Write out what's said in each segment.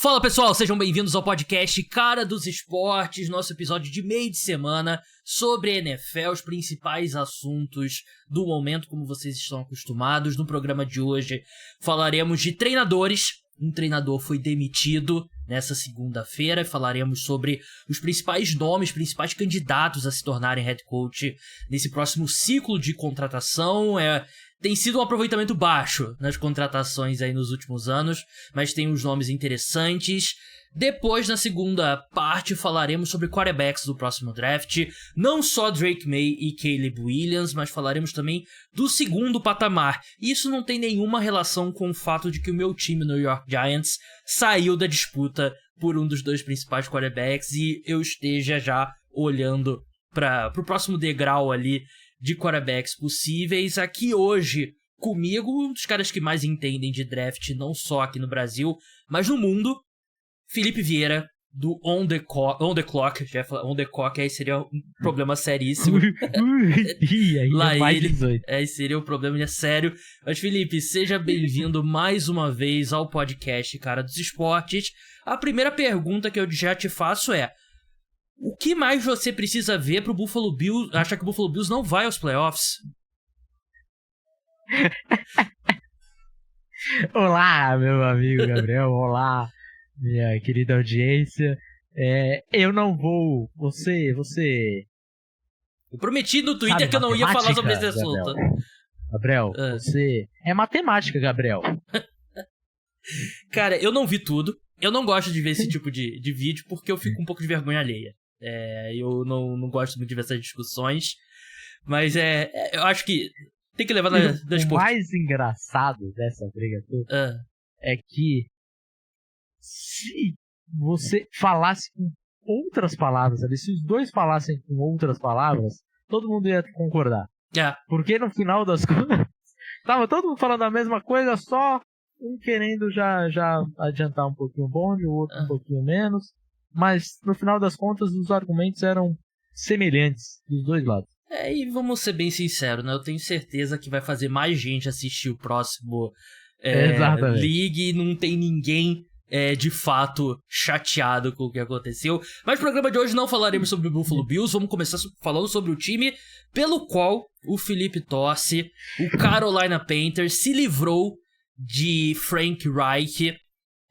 Fala pessoal, sejam bem-vindos ao podcast Cara dos Esportes, nosso episódio de meio de semana sobre a NFL, os principais assuntos do momento, como vocês estão acostumados. No programa de hoje falaremos de treinadores. Um treinador foi demitido nessa segunda-feira. Falaremos sobre os principais nomes, principais candidatos a se tornarem head coach nesse próximo ciclo de contratação. Tem sido um aproveitamento baixo nas contratações aí nos últimos anos, mas tem uns nomes interessantes. Depois, na segunda parte, falaremos sobre quarterbacks do próximo draft. Não só Drake May e Caleb Williams, mas falaremos também do segundo patamar. Isso não tem nenhuma relação com o fato de que o meu time, New York Giants, saiu da disputa por um dos dois principais quarterbacks e eu esteja já olhando para o próximo degrau ali de quarterbacks possíveis. Aqui hoje, comigo, um dos caras que mais entendem de draft, não só aqui no Brasil, mas no mundo, Felipe Vieira, do On The Clock. Já ia falar On The Clock, aí seria um problema seríssimo. Lá ele, aí seria um problema sério. Mas Felipe, seja bem-vindo mais uma vez ao podcast Cara dos Esportes. A primeira pergunta que eu já te faço é: o que mais você precisa ver pro Buffalo Bills achar que o Buffalo Bills não vai aos playoffs? Olá, meu amigo Gabriel. Olá, minha querida audiência. Eu não vou... Você... Eu prometi no Twitter que eu não ia falar sobre esse assunto. Gabriel, você... É matemática, Gabriel. Cara, eu não vi tudo. Eu não gosto de ver esse tipo de vídeo porque eu fico um pouco de vergonha alheia. Eu não gosto muito de ver essas discussões. Mas eu acho que tem que levar O mais engraçado dessa briga toda é que se você falasse com outras palavras ali, se os dois falassem com outras palavras, todo mundo ia concordar. Porque no final das contas, tava todo mundo falando a mesma coisa, só um querendo já adiantar um pouquinho o bonde, o outro um pouquinho menos. Mas, no final das contas, os argumentos eram semelhantes dos dois lados. E vamos ser bem sinceros, né? Eu tenho certeza que vai fazer mais gente assistir o próximo League e não tem ninguém, de fato, chateado com o que aconteceu. Mas no programa de hoje não falaremos sobre o Buffalo Bills, vamos começar falando sobre o time pelo qual o Felipe torce. O Carolina Panthers se livrou de Frank Reich,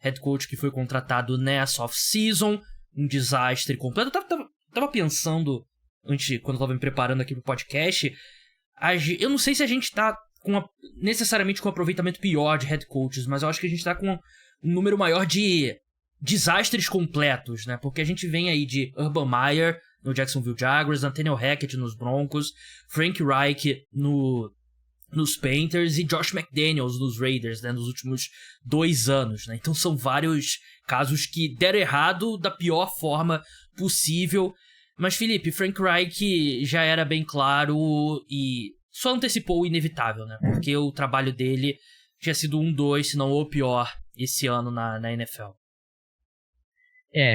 head coach que foi contratado nessa off-season. Um desastre completo. Eu tava pensando, quando eu tava me preparando aqui pro podcast, eu não sei se a gente tá necessariamente com um aproveitamento pior de head coaches, mas eu acho que a gente tá com um número maior de desastres completos, né? Porque a gente vem aí de Urban Meyer no Jacksonville Jaguars, Nathaniel Hackett nos Broncos, Frank Reich nos Panthers e Josh McDaniels nos Raiders, né, nos últimos 2 anos, né? Então são vários casos que deram errado da pior forma possível. Mas Felipe, Frank Reich já era bem claro e só antecipou o inevitável, né? Porque o trabalho dele tinha sido 1-2, se não o pior, esse ano na NFL.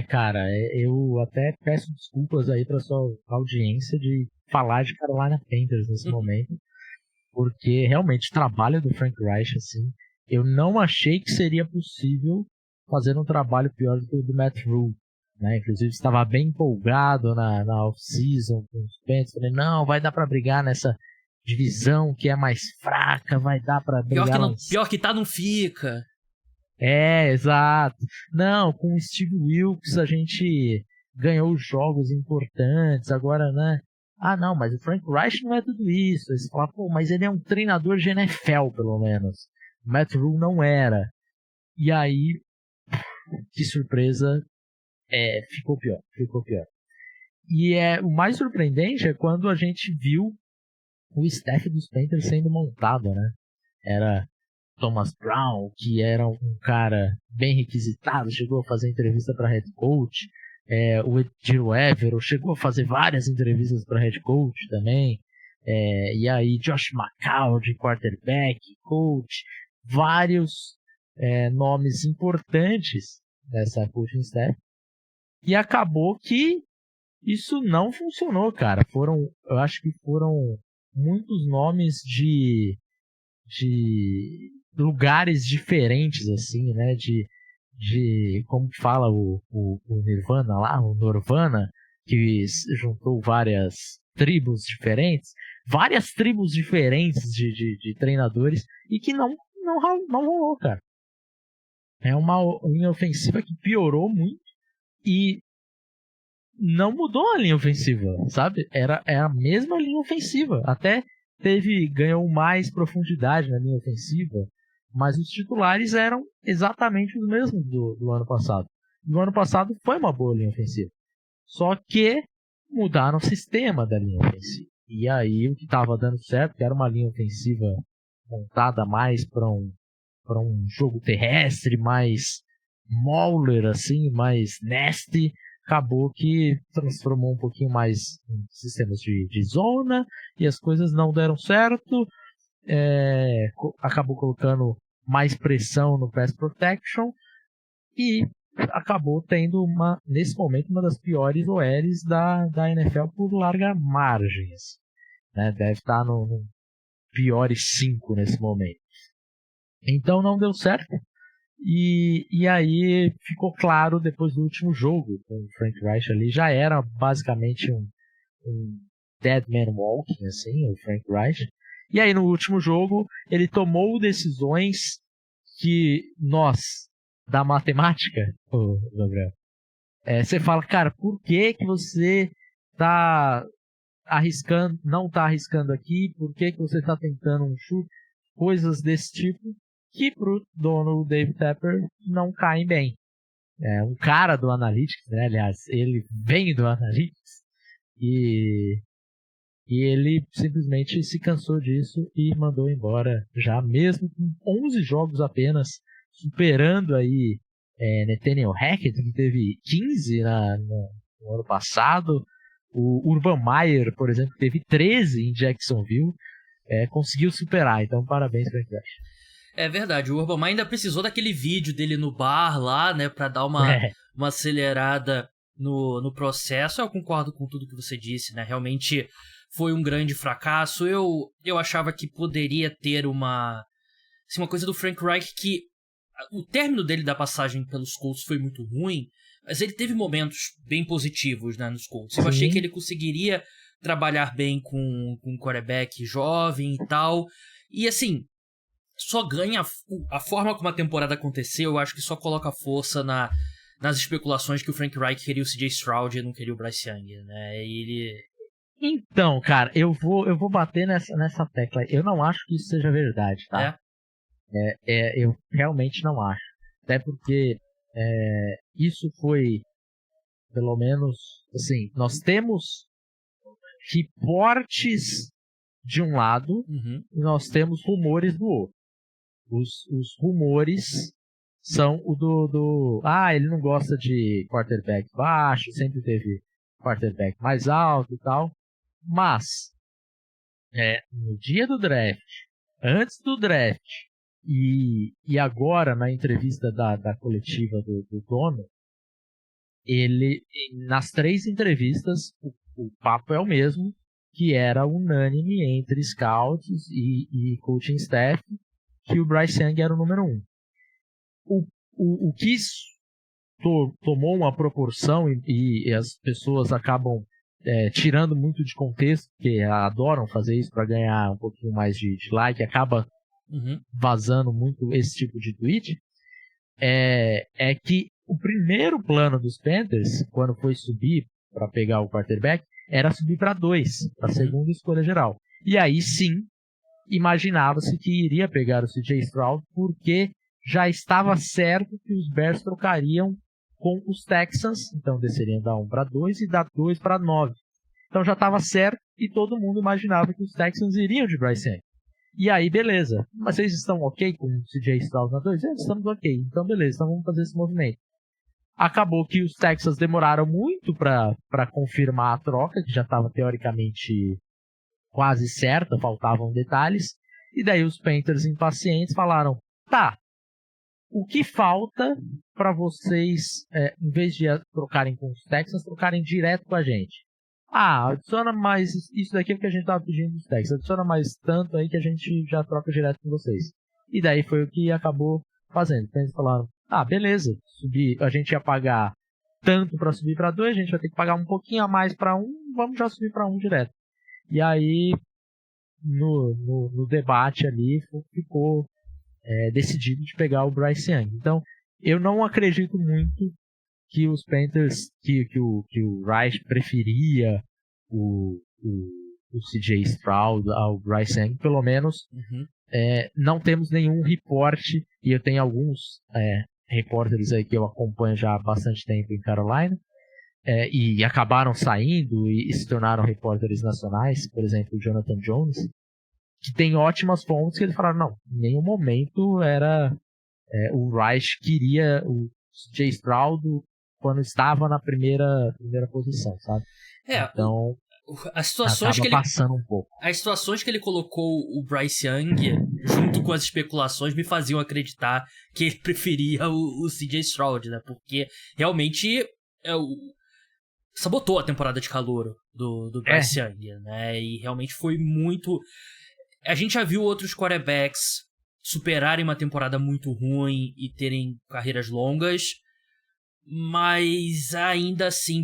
Cara, eu até peço desculpas aí pra sua audiência de falar de Carolina Panthers nesse momento. Porque realmente o trabalho do Frank Reich, assim, eu não achei que seria possível fazer um trabalho pior do que o do Matt Rhule, né? Inclusive estava bem empolgado na off-season com os Panthers. Falei, não, vai dar pra brigar nessa divisão que é mais fraca, vai dar pra brigar. Pior que tá, não fica. Exato. Não, com o Steve Wilkes a gente ganhou jogos importantes, agora, né? Não, mas o Frank Reich não é tudo isso. Aí você fala, mas ele é um treinador de NFL, pelo menos. O Matt Rhule não era. E aí, que surpresa, ficou pior. E o mais surpreendente é quando a gente viu o staff dos Panthers sendo montado, né? Era Thomas Brown, que era um cara bem requisitado, chegou a fazer entrevista para head coach. O Ejiro Evero chegou a fazer várias entrevistas para head coach também. E aí Josh McCown de quarterback, coach, vários nomes importantes dessa coaching staff. E acabou que isso não funcionou, cara. Eu acho que foram muitos nomes de lugares diferentes, assim, né? De como que fala o Nirvana lá, o Norvana, que juntou várias tribos diferentes de treinadores e que não rolou, cara. É uma linha ofensiva que piorou muito e não mudou a linha ofensiva, sabe? É a mesma linha ofensiva. Até ganhou mais profundidade na linha ofensiva, mas os titulares eram exatamente os mesmos do ano passado. No ano passado foi uma boa linha ofensiva. Só que mudaram o sistema da linha ofensiva. E aí o que estava dando certo, que era uma linha ofensiva montada mais para um jogo terrestre, mais mauler, assim, mais nasty, acabou que transformou um pouquinho mais em sistemas de zona e as coisas não deram certo. Acabou colocando mais pressão no pass protection e acabou tendo, nesse momento, uma das piores OLs da NFL por larga margens. Né? Deve estar no piores 5 nesse momento. Então não deu certo. E aí ficou claro depois do último jogo com o Frank Reich ali, já era basicamente um dead man walking, assim, o Frank Reich. E aí no último jogo ele tomou decisões que nós, da matemática, Gabriel, você fala, cara, por que você tá arriscando, não tá arriscando aqui, por que você tá tentando um chute, coisas desse tipo, que pro dono Dave Tepper não caem bem. Um cara do Analytics, né? Aliás, ele vem do Analytics e ele simplesmente se cansou disso e mandou embora já, mesmo com 11 jogos apenas, superando aí Nathaniel Hackett, que teve 15 no ano passado. O Urban Meyer, por exemplo, que teve 13 em Jacksonville, conseguiu superar. Então, parabéns para ele. É verdade, o Urban Meyer ainda precisou daquele vídeo dele no bar lá, né, pra dar uma acelerada no processo. Eu concordo com tudo que você disse, né, realmente foi um grande fracasso. Eu achava que poderia ter uma coisa do Frank Reich, que o término dele da passagem pelos Colts foi muito ruim, mas ele teve momentos bem positivos, né, nos Colts. Eu achei que ele conseguiria trabalhar bem com um quarterback jovem e tal, e assim, só ganha a forma como a temporada aconteceu. Eu acho que só coloca força nas especulações que o Frank Reich queria o CJ Stroud e não queria o Bryce Young, né? Então, cara, eu vou bater nessa tecla. Eu não acho que isso seja verdade, tá? Eu realmente não acho. Até porque isso foi, pelo menos, assim, nós temos reportes de um lado e nós temos rumores do outro. Os rumores são o ele não gosta de quarterback baixo, sempre teve quarterback mais alto e tal, mas no dia do draft, antes do draft e agora na entrevista da coletiva do dono, ele, nas 3 entrevistas, o papo é o mesmo, que era unânime entre scouts e coaching staff, que o Bryce Young era o número 1. O que tomou uma proporção e as pessoas acabam tirando muito de contexto, porque adoram fazer isso para ganhar um pouquinho mais de like, acaba vazando muito esse tipo de tweet, é que o primeiro plano dos Panthers, quando foi subir para pegar o quarterback, era subir para 2, para a segunda escolha geral. E aí sim, imaginava-se que iria pegar o CJ Stroud, porque já estava certo que os Bears trocariam com os Texans, então desceriam da 1 para 2 e da 2 para 9. Então já estava certo e todo mundo imaginava que os Texans iriam de Bryce Young. E aí, beleza. Mas vocês estão ok com o CJ Stroud na 2? Estamos ok. Então, beleza. Então vamos fazer esse movimento. Acabou que os Texans demoraram muito para confirmar a troca, que já estava teoricamente quase certa, faltavam detalhes. E daí os Panthers, impacientes, falaram: tá, o que falta para vocês, em vez de trocarem com os Texans, trocarem direto com a gente? Adiciona mais, isso daqui é o que a gente estava pedindo dos Texans, adiciona mais tanto aí que a gente já troca direto com vocês. E daí foi o que acabou fazendo. Então eles falaram: beleza, a gente ia pagar tanto para subir para 2, a gente vai ter que pagar um pouquinho a mais para 1, vamos já subir para 1 direto. E aí, no debate ali, ficou decidido de pegar o Bryce Young. Então, eu não acredito muito que os Panthers, que o Reich preferia o CJ Stroud ao Bryce Young, pelo menos. Não temos nenhum reporte, e eu tenho alguns repórteres aí que eu acompanho já há bastante tempo em Carolina, e acabaram saindo e se tornaram repórteres nacionais, por exemplo, o Jonathan Jones, que tem ótimas fontes que eles falaram, não, em nenhum momento o Reich queria o CJ Stroud quando estava na primeira posição, sabe? Então, as situações que ele passando um pouco. As situações que ele colocou o Bryce Young junto com as especulações me faziam acreditar que ele preferia o CJ Stroud, né? Porque realmente sabotou a temporada de calouro do Bryce Young, né? E realmente foi muito... A gente já viu outros quarterbacks superarem uma temporada muito ruim e terem carreiras longas, mas ainda assim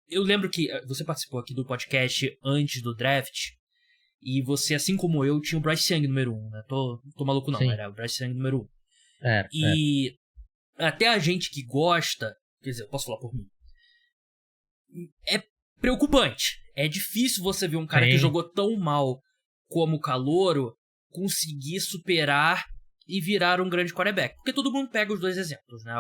Eu lembro que você participou aqui do podcast antes do draft, e você, assim como eu, tinha o Bryce Young número 1, né? Tô maluco não, era o Bryce Young número 1. E até a gente que gosta, quer dizer, eu posso falar por mim, é preocupante. É difícil você ver um cara que jogou tão mal como o calouro conseguir superar e virar um grande quarterback. Porque todo mundo pega os dois exemplos, né?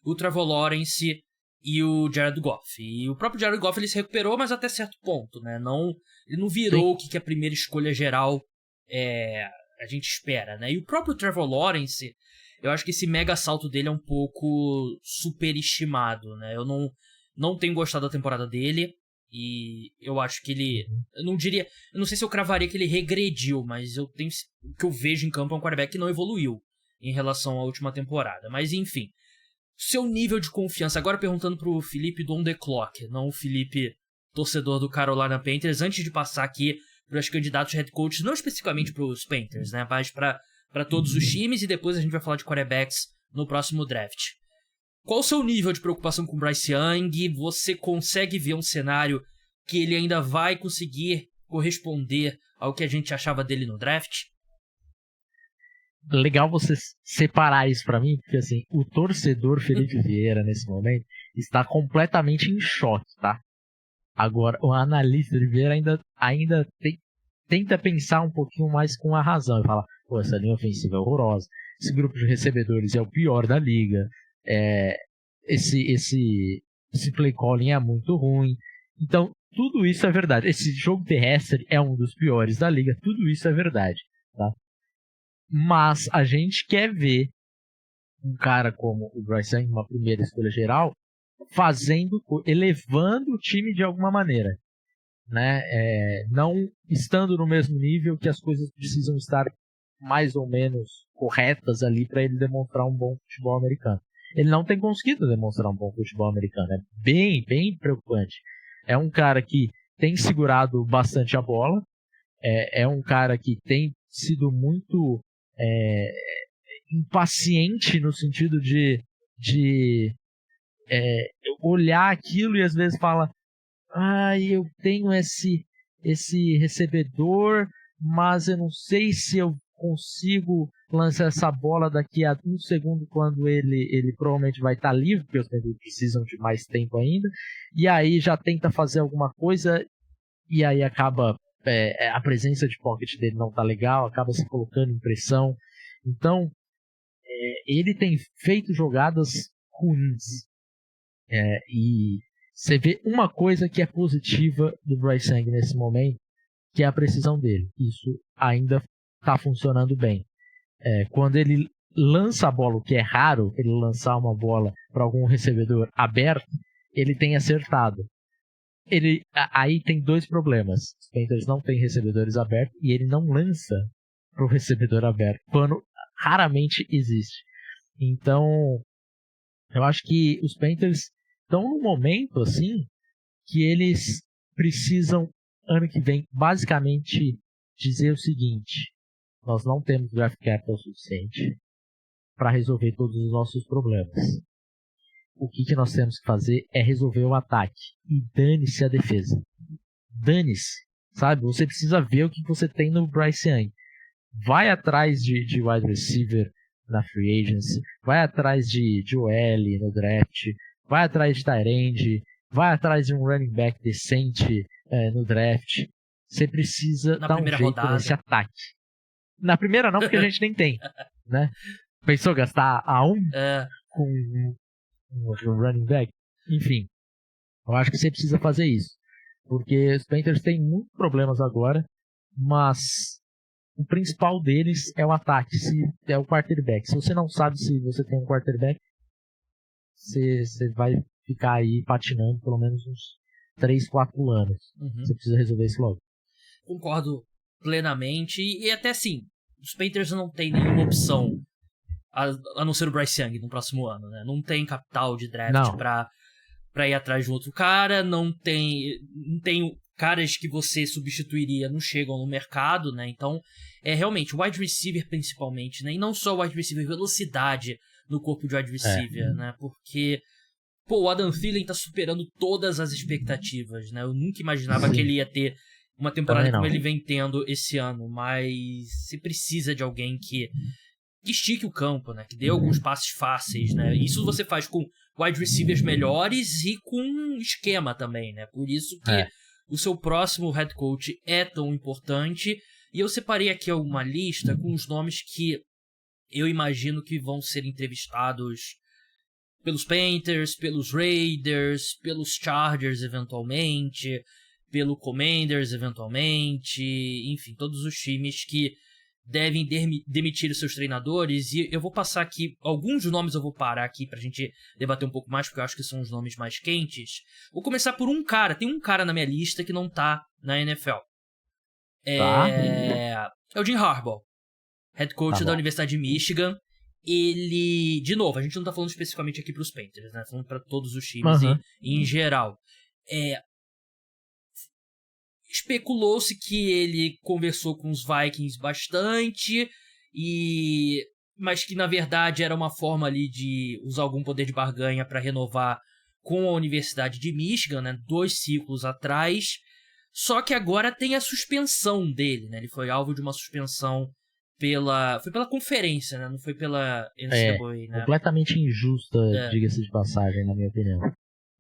O Trevor Lawrence e o Jared Goff. E o próprio Jared Goff ele se recuperou, mas até certo ponto, né? Ele não virou o que a primeira escolha geral a gente espera, né? E o próprio Trevor Lawrence, eu acho que esse mega salto dele é um pouco superestimado, né? Eu não tenho gostado da temporada dele. E eu acho que ele... Eu não sei se eu cravaria que ele regrediu, mas o que eu vejo em campo é um quarterback que não evoluiu em relação à última temporada. Mas enfim, seu nível de confiança, agora perguntando pro Felipe do On The Clock, não o Felipe torcedor do Carolina Panthers, antes de passar aqui para os candidatos head coaches, não especificamente pros Panthers, né, mas para todos os times, e depois a gente vai falar de quarterbacks no próximo draft. Qual o seu nível de preocupação com o Bryce Young? Você consegue ver um cenário que ele ainda vai conseguir corresponder ao que a gente achava dele no draft? Legal você separar isso pra mim, porque assim, o torcedor Felipe Vieira nesse momento está completamente em choque, tá? Agora, o analista de Vieira ainda tenta pensar um pouquinho mais com a razão e fala, pô, essa linha ofensiva é horrorosa, esse grupo de recebedores é o pior da liga, esse play calling é muito ruim. Então, tudo isso é verdade. Esse jogo terrestre é um dos piores da liga. Tudo isso é verdade, tá? Mas a gente quer ver um cara como o Bryce Young, uma primeira escolha geral, elevando o time de alguma maneira, né? Não estando no mesmo nível, que as coisas precisam estar mais ou menos corretas ali para ele demonstrar um bom futebol americano. Ele não tem conseguido demonstrar um bom futebol americano. É bem, bem preocupante. É um cara que tem segurado bastante a bola. É um cara que tem sido muito impaciente no sentido de olhar aquilo e às vezes fala, eu tenho esse recebedor, mas eu não sei se eu consigo lançar essa bola daqui a um segundo, quando ele provavelmente vai estar livre, porque os Panthers precisam de mais tempo ainda, e aí já tenta fazer alguma coisa, e aí acaba a presença de pocket dele não tá legal, acaba se colocando em pressão. Então ele tem feito jogadas ruins, e você vê uma coisa que é positiva do Bryce Young nesse momento, que é a precisão dele. Isso ainda está funcionando bem. Quando ele lança a bola, o que é raro, ele lançar uma bola para algum recebedor aberto, ele tem acertado. Aí tem dois problemas. Os Panthers não têm recebedores abertos e ele não lança para o recebedor aberto, quando raramente existe. Então, eu acho que os Panthers estão num momento assim que eles precisam, ano que vem, basicamente dizer o seguinte: nós não temos draft capital suficiente, para resolver todos os nossos problemas. O que nós temos que fazer é resolver o ataque. E dane-se a defesa. Dane-se. Sabe? Você precisa ver o que você tem no Bryce Young. Vai atrás de wide receiver na free agency. Vai atrás de OL no draft. Vai atrás de tight end. Vai atrás de um running back decente no draft. Você precisa dar um jeito nesse ataque. Na primeira não, porque a gente nem tem. Né? Pensou gastar a com um running back? Enfim, eu acho que você precisa fazer isso. Porque os Panthers têm muitos problemas agora, mas o principal deles é o ataque, é o quarterback. Se você não sabe se você tem um quarterback, você vai ficar aí patinando pelo menos uns 3, 4 anos. Você precisa resolver isso logo. Concordo plenamente. E até assim, os Panthers não tem nenhuma opção a não ser o Bryce Young no próximo ano, né? Não tem capital de draft pra ir atrás de um outro cara, não tem caras que você substituiria, não chegam no mercado, né? Então, realmente, o wide receiver principalmente, né? E não só o wide receiver, velocidade no corpo de wide receiver, né? Porque, o Adam Thielen tá superando todas as expectativas, né? Eu nunca imaginava que ele ia ter uma temporada como ele vem tendo esse ano, mas você precisa de alguém que estique o campo, né? Que dê alguns passes fáceis, né? Isso você faz com wide receivers melhores e com esquema também, né? Por isso que o seu próximo head coach é tão importante. E eu separei aqui uma lista com os nomes que eu imagino que vão ser entrevistados pelos Panthers, pelos Raiders, pelos Chargers eventualmente, pelo Commanders eventualmente, enfim, todos os times que devem demitir os seus treinadores. E eu vou passar aqui, alguns nomes eu vou parar aqui pra gente debater um pouco mais, porque eu acho que são os nomes mais quentes. Vou começar por um cara, tem um cara na minha lista que não tá na NFL. É o Jim Harbaugh, head coach da Universidade de Michigan. Ele, de novo, a gente não tá falando especificamente aqui pros Panthers, né? Falando pra todos os times em geral. Especulou-se que ele conversou com os Vikings bastante, mas que na verdade era uma forma ali de usar algum poder de barganha para renovar com a Universidade de Michigan, né, 2 ciclos atrás. Só que agora tem a suspensão dele, né? Ele foi alvo de uma suspensão foi pela conferência, né? Não foi pela NCAA, né? Completamente injusta, diga-se de passagem, na minha opinião.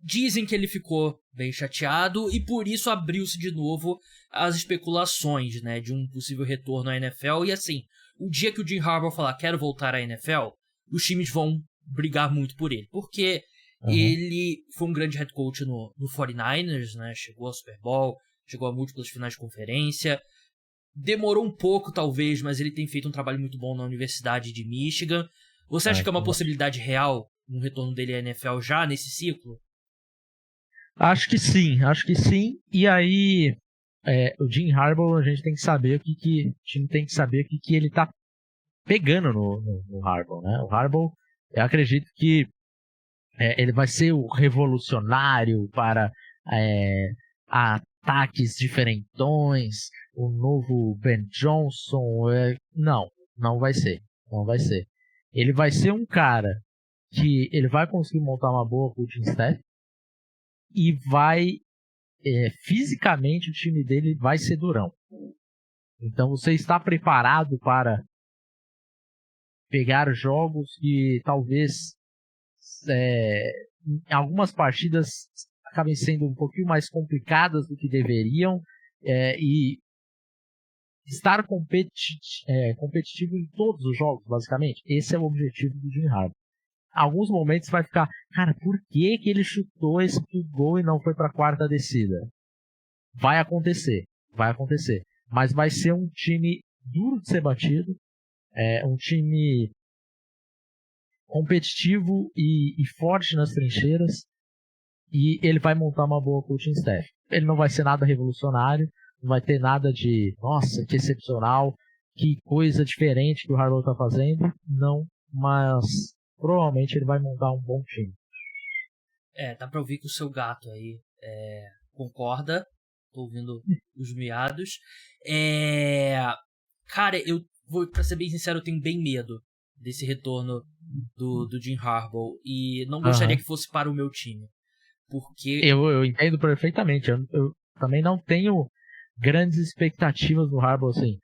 Dizem que ele ficou bem chateado e por isso abriu-se de novo as especulações, né, de um possível retorno à NFL. E assim, o dia que o Jim Harbaugh falar quero voltar à NFL, os times vão brigar muito por ele, porque ele foi um grande head coach no 49ers, né, chegou ao Super Bowl, chegou a múltiplas finais de conferência, demorou um pouco talvez, mas ele tem feito um trabalho muito bom na Universidade de Michigan. Você acha que é uma possibilidade real um retorno dele à NFL já nesse ciclo? Acho que sim. E aí, o Jim Harbaugh, a gente tem que saber o time tem que saber o que ele tá pegando no Harbaugh, né? O Harbaugh, eu acredito que ele vai ser o revolucionário para ataques diferentões, o novo Ben Johnson. Não vai ser. Não vai ser. Ele vai ser um cara que ele vai conseguir montar uma boa coaching staff, e fisicamente o time dele vai ser durão. Então você está preparado para pegar jogos que talvez em algumas partidas acabem sendo um pouquinho mais complicadas do que deveriam, e estar competitivo em todos os jogos, basicamente. Esse é o objetivo do Jim Harbaugh. Alguns momentos vai ficar, cara, por que ele chutou esse field goal e não foi para a quarta descida? Vai acontecer. Mas vai ser um time duro de ser batido, um time competitivo e forte nas trincheiras, e ele vai montar uma boa coaching staff. Ele não vai ser nada revolucionário, não vai ter nada de, nossa, que excepcional, que coisa diferente que o Harbaugh está fazendo, não, mas provavelmente ele vai montar um bom time. Dá pra ouvir que o seu gato aí concorda. Tô ouvindo os miados. Cara, pra ser bem sincero, eu tenho bem medo desse retorno do Jim Harbaugh. E não gostaria que fosse para o meu time. Porque... Eu entendo perfeitamente. Eu também não tenho grandes expectativas do Harbaugh, assim.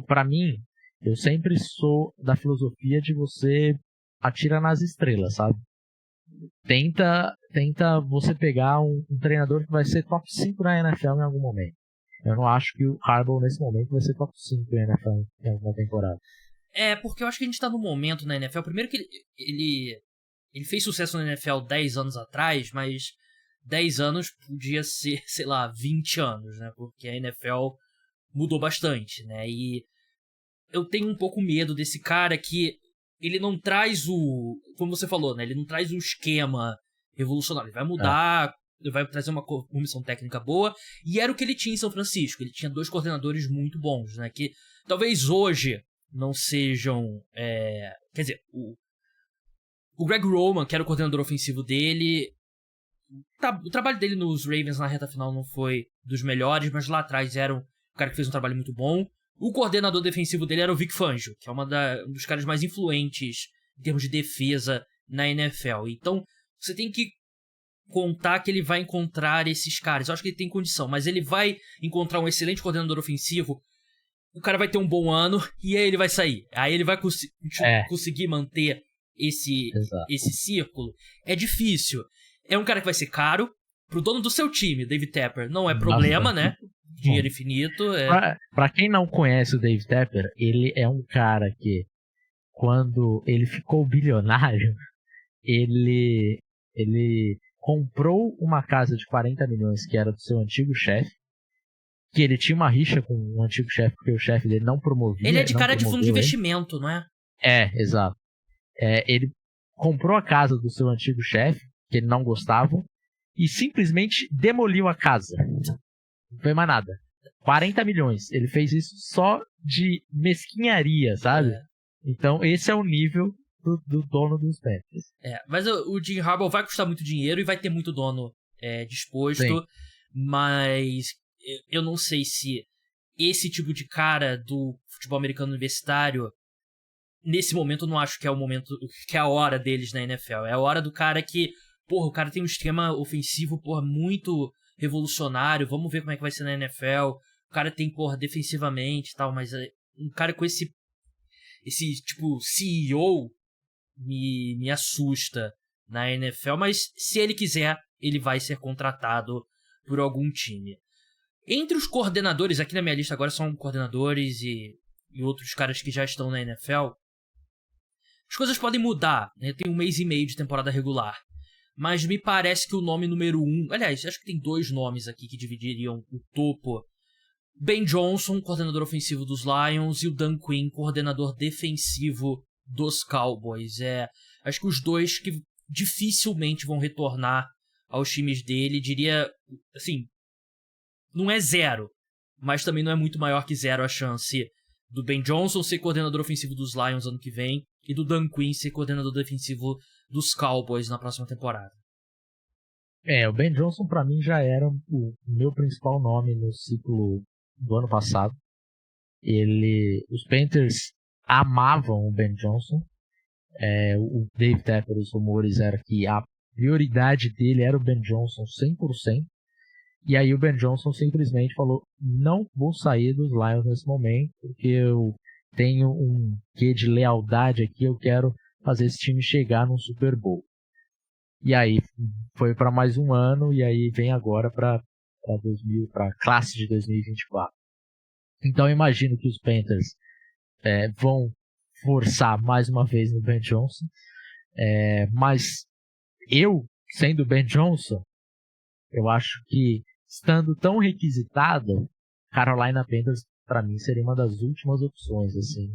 Pra mim, eu sempre sou da filosofia de você atira nas estrelas, sabe? Tenta você pegar um treinador que vai ser top 5 na NFL em algum momento. Eu não acho que o Harbaugh nesse momento vai ser top 5 na NFL em alguma temporada. Porque eu acho que a gente tá num momento na NFL, primeiro que ele fez sucesso na NFL 10 anos atrás, mas 10 anos podia ser, sei lá, 20 anos, né? Porque a NFL mudou bastante, né? E eu tenho um pouco medo desse cara que ele não traz como você falou, né? Ele não traz um esquema revolucionário. Ele vai mudar, ele vai trazer uma comissão técnica boa. E era o que ele tinha em São Francisco. Ele tinha 2 coordenadores muito bons, né? Que talvez hoje não sejam... Quer dizer, o Greg Roman, que era o coordenador ofensivo dele... O trabalho dele nos Ravens na reta final não foi dos melhores, mas lá atrás era um cara que fez um trabalho muito bom. O coordenador defensivo dele era o Vic Fangio, que é um dos caras mais influentes em termos de defesa na NFL. Então, você tem que contar que ele vai encontrar esses caras. Eu acho que ele tem condição, mas ele vai encontrar um excelente coordenador ofensivo. O cara vai ter um bom ano e aí ele vai sair. Aí ele vai conseguir manter esse círculo. É difícil. É um cara que vai ser caro. Pro dono do seu time, Dave Tepper, não é problema, né? Dinheiro infinito. Pra quem não conhece o Dave Tepper, ele é um cara que, quando ele ficou bilionário, ele comprou uma casa de 40 milhões que era do seu antigo chefe, que ele tinha uma rixa com o antigo chefe, porque o chefe dele não promovia. Ele é de cara de fundo de investimento, não é? Exato. Ele comprou a casa do seu antigo chefe, que ele não gostava, e simplesmente demoliu a casa. Não foi mais nada. 40 milhões. Ele fez isso só de mesquinharia, sabe? Então, esse é o nível do dono dos Panthers. Mas o Jim Harbaugh vai custar muito dinheiro e vai ter muito dono disposto. Sim. Mas eu não sei se esse tipo de cara do futebol americano universitário, nesse momento, eu não acho que é o momento, que é a hora deles na NFL. É a hora do cara que, o cara tem um esquema ofensivo, muito revolucionário, vamos ver como é que vai ser na NFL. O cara tem, defensivamente e tal, mas um cara com esse tipo, CEO me assusta na NFL, mas se ele quiser, ele vai ser contratado por algum time. Entre os coordenadores, aqui na minha lista agora são coordenadores e outros caras que já estão na NFL, as coisas podem mudar, né? Tem 1 mês e meio de temporada regular. Mas me parece que o nome número 1... Aliás, acho que tem 2 nomes aqui que dividiriam o topo. Ben Johnson, coordenador ofensivo dos Lions, e o Dan Quinn, coordenador defensivo dos Cowboys. Acho que os 2 que dificilmente vão retornar aos times dele. Diria, assim, não é 0, mas também não é muito maior que 0 a chance do Ben Johnson ser coordenador ofensivo dos Lions ano que vem e do Dan Quinn ser coordenador defensivo dos Cowboys na próxima temporada. O Ben Johnson pra mim já era o meu principal nome no ciclo do ano passado. Os Panthers amavam o Ben Johnson. O Dave Tepper, os rumores eram que a prioridade dele era o Ben Johnson 100%. E aí o Ben Johnson simplesmente falou: não vou sair dos Lions nesse momento, porque eu tenho um quê de lealdade aqui, eu quero fazer esse time chegar num Super Bowl. E aí foi para mais um ano, e aí vem agora para a classe de 2024. Então eu imagino que os Panthers vão forçar mais uma vez no Ben Johnson, mas eu, sendo Ben Johnson, eu acho que, estando tão requisitado, Carolina Panthers, para mim, seria uma das últimas opções, assim.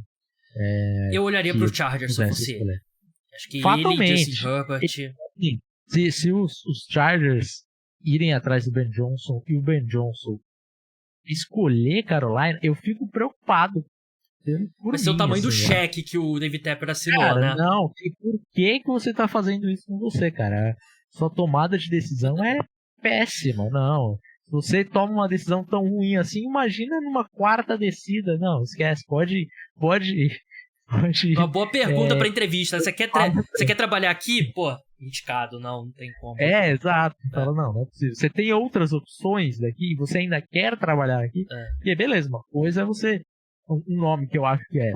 Eu olharia pro Chargers se fosse ele. Acho que fatalmente, ele, Justin Herbert... Se os Chargers irem atrás do Ben Johnson e o Ben Johnson escolher Carolina, eu fico preocupado. Vai ser o tamanho do cheque que o David Tepper assinou, cara, né? Não, por que você tá fazendo isso com você, cara? Sua tomada de decisão é péssima, não. Se você toma uma decisão tão ruim assim, imagina numa quarta descida. Não, esquece, pode pode... Uma boa pergunta pra entrevista. Você quer trabalhar aqui? Pô, indicado, não tem como. Exato. Fala, não é possível. Você tem outras opções daqui e você ainda quer trabalhar aqui? E beleza, uma coisa é você... Um nome que eu acho que é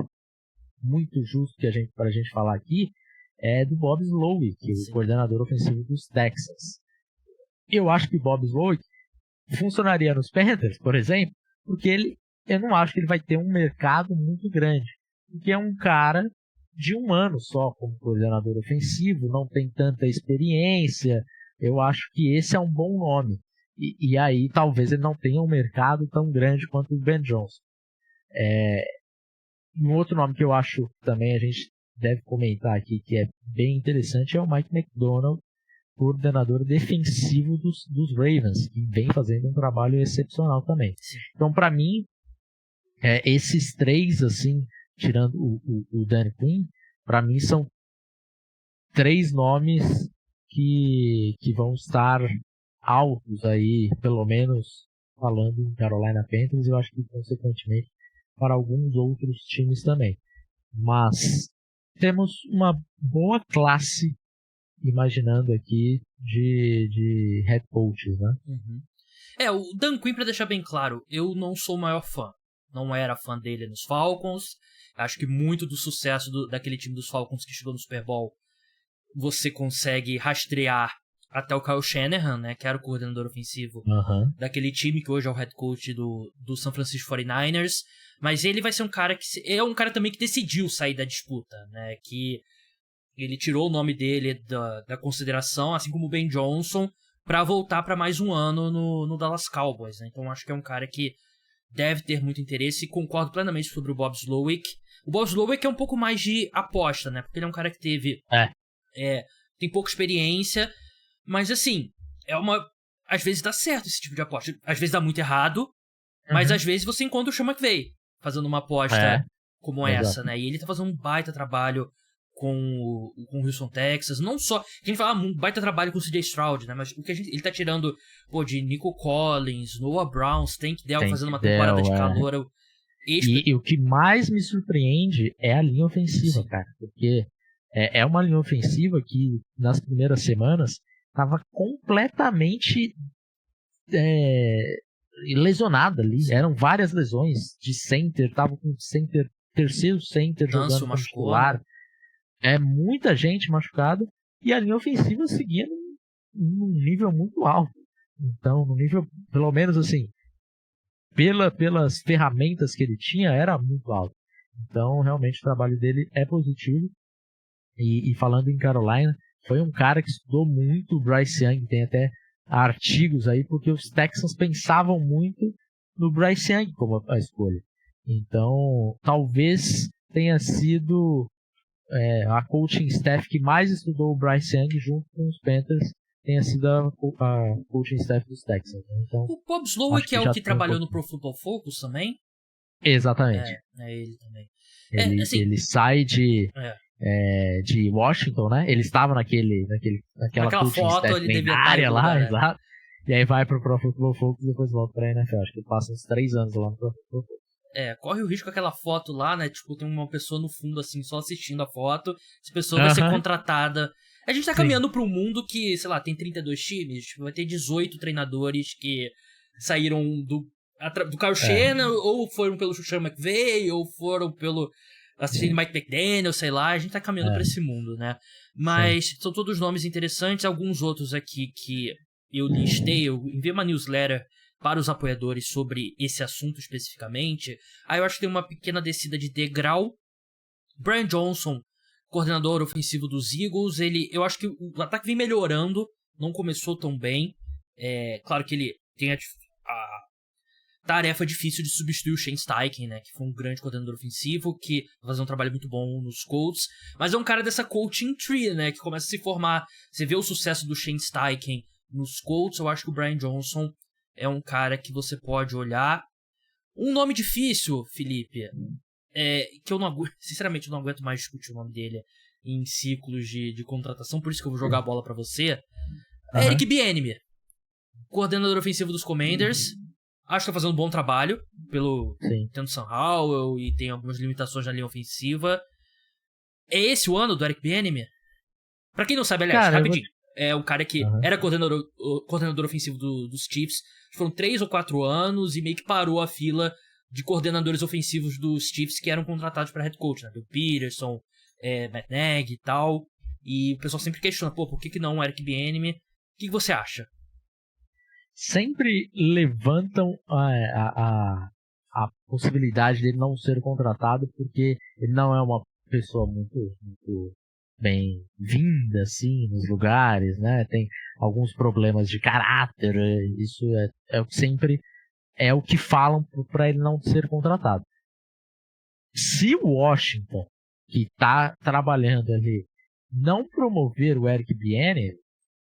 muito justo pra gente falar aqui é do Bob Slowick, o coordenador ofensivo dos Texans. Eu acho que o Bob Slowick funcionaria nos Panthers, por exemplo, porque eu não acho que ele vai ter um mercado muito grande, porque é um cara de 1 ano só como coordenador ofensivo, não tem tanta experiência. Eu acho que esse é um bom nome. E aí talvez ele não tenha um mercado tão grande quanto o Ben Johnson. Um outro nome que eu acho que também a gente deve comentar aqui, que é bem interessante, é o Mike Macdonald, coordenador defensivo dos Ravens, que vem fazendo um trabalho excepcional também. Então, para mim, esses três, assim, tirando o Dan Quinn, para mim são 3 nomes que vão estar altos aí, pelo menos falando em Carolina Panthers, eu acho que consequentemente para alguns outros times também. Mas temos uma boa classe, imaginando aqui, de head coaches, né? O Dan Quinn, pra deixar bem claro, eu não sou o maior fã. Não era fã dele nos Falcons. Acho que muito do sucesso daquele time dos Falcons que chegou no Super Bowl você consegue rastrear até o Kyle Shanahan, né, que era o coordenador ofensivo daquele time, que hoje é o head coach do San Francisco 49ers. Mas ele vai ser um cara que é um cara também que decidiu sair da disputa, né, que ele tirou o nome dele da consideração, assim como o Ben Johnson, para voltar para mais um ano no Dallas Cowboys, né? Então acho que é um cara que deve ter muito interesse, e concordo plenamente sobre o Bob Slowick. O Bob Slowick é um pouco mais de aposta, né, porque ele é um cara que tem pouca experiência, mas assim, às vezes dá certo esse tipo de aposta, às vezes dá muito errado, mas às vezes você encontra o Sean McVay fazendo uma aposta como essa, né? E ele tá fazendo um baita trabalho com o Houston Texas, não só, a gente fala um baita trabalho com o CJ Stroud, né? Mas o que ele tá tirando, de Nico Collins, Noah Brown, Tank Dell fazendo uma temporada de calor. E o que mais me surpreende é a linha ofensiva, cara, porque é uma linha ofensiva que nas primeiras semanas estava completamente lesionada ali. Eram várias lesões de center, tava com terceiro center jogando como titular. Muita gente machucada, e a linha ofensiva seguia num nível muito alto. Então, no nível, pelo menos assim, pelas ferramentas que ele tinha, era muito alto. Então, realmente, o trabalho dele é positivo. E falando em Carolina, foi um cara que estudou muito o Bryce Young, tem até artigos aí, porque os Texans pensavam muito no Bryce Young como a escolha. Então, talvez tenha sido a coaching staff que mais estudou o Bryce Young junto com os Panthers, tenha sido a coaching staff dos Texans. Então, o Bob Slowick é o que trabalhou no Pro Football Focus também? Exatamente. É ele também. Ele sai de Washington, né? Ele estava naquela foto staff ele devia área lá, né? exato. E aí vai pro Pro Football Focus e depois volta pra NFL. Acho que ele passa uns 3 anos lá no Pro Football Focus. Corre o risco aquela foto lá, né? Tipo, tem uma pessoa no fundo, assim, só assistindo a foto. Essa pessoa vai ser contratada. A gente tá caminhando pra um mundo que, sei lá, tem 32 times, vai ter 18 treinadores que saíram do Kyle Shanahan, ou foram pelo Sean McVay, ou foram pelo assistente Mike McDaniel, sei lá. A gente tá caminhando pra esse mundo, né? Mas são todos nomes interessantes. Alguns outros aqui que eu listei, eu enviei uma newsletter para os apoiadores sobre esse assunto especificamente. Aí eu acho que tem uma pequena descida de degrau. Brian Johnson, coordenador ofensivo dos Eagles, eu acho que o ataque vem melhorando, não começou tão bem. Claro que ele tem a tarefa difícil de substituir o Shane Steichen, né, que foi um grande coordenador ofensivo, que vai fazer um trabalho muito bom nos Colts, mas é um cara dessa coaching tree, né, que começa a se formar. Você vê o sucesso do Shane Steichen nos Colts, eu acho que o Brian Johnson é um cara que você pode olhar. Um nome difícil, Felipe, que eu não aguento, sinceramente eu não aguento mais discutir o nome dele em ciclos de contratação, por isso que eu vou jogar a bola pra você. Eric Bieniemy, coordenador ofensivo dos Commanders. Acho que tá fazendo um bom trabalho, tendo Sam Howell e tem algumas limitações na linha ofensiva. É esse o ano do Eric Bieniemy? Pra quem não sabe, aliás, Cara, rapidinho. É um cara que era coordenador ofensivo dos Chiefs. Foram 3 ou 4 anos e meio que parou a fila de coordenadores ofensivos dos Chiefs que eram contratados pra head coach, né? Bill Peterson, Matt Nagy e tal. E o pessoal sempre questiona, por que não o Eric Bieniemy? O que você acha? Sempre levantam a possibilidade dele não ser contratado porque ele não é uma pessoa muito bem-vinda, assim, nos lugares, né? Tem alguns problemas de caráter, isso é o que sempre é o que falam para ele não ser contratado. Se o Washington, que está trabalhando ali, não promover o Eric Bieniemy,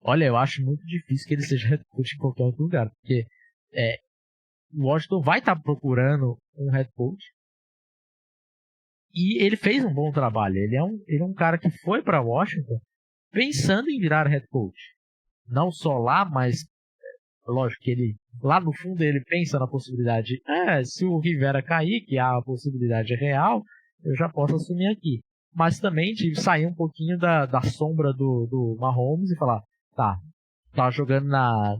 olha, eu acho muito difícil que ele seja head coach em qualquer outro lugar, porque o Washington vai estar procurando um head coach e ele fez um bom trabalho. Ele é um cara que foi para Washington pensando em virar head coach. Não só lá, mas lógico que ele, lá no fundo, ele pensa na possibilidade, se o Rivera cair, que a possibilidade é real, eu já posso assumir aqui. Mas também de sair um pouquinho da sombra do Mahomes e falar, tá jogando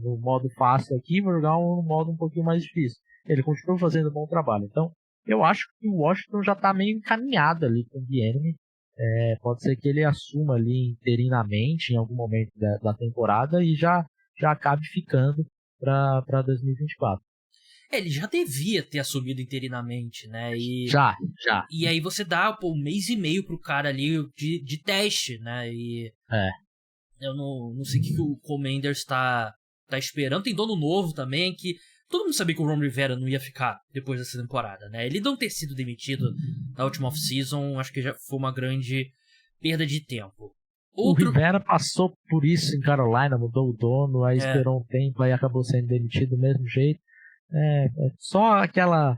no modo fácil aqui, vou jogar um modo um pouquinho mais difícil. Ele continua fazendo um bom trabalho. Então, eu acho que o Washington já está meio encaminhado ali com o Bieniemy. Pode ser que ele assuma ali interinamente em algum momento da temporada e já acabe ficando para 2024. Ele já devia ter assumido interinamente, né? Já. E aí você dá um mês e meio pro cara ali de teste, né? Eu não sei o que o Commanders tá esperando. Tem dono novo também, que todo mundo sabia que o Ron Rivera não ia ficar depois dessa temporada, né? Ele não ter sido demitido na última off-season, acho que já foi uma grande perda de tempo. O Rivera passou por isso em Carolina, mudou o dono, aí esperou um tempo, aí acabou sendo demitido do mesmo jeito. Só aquela,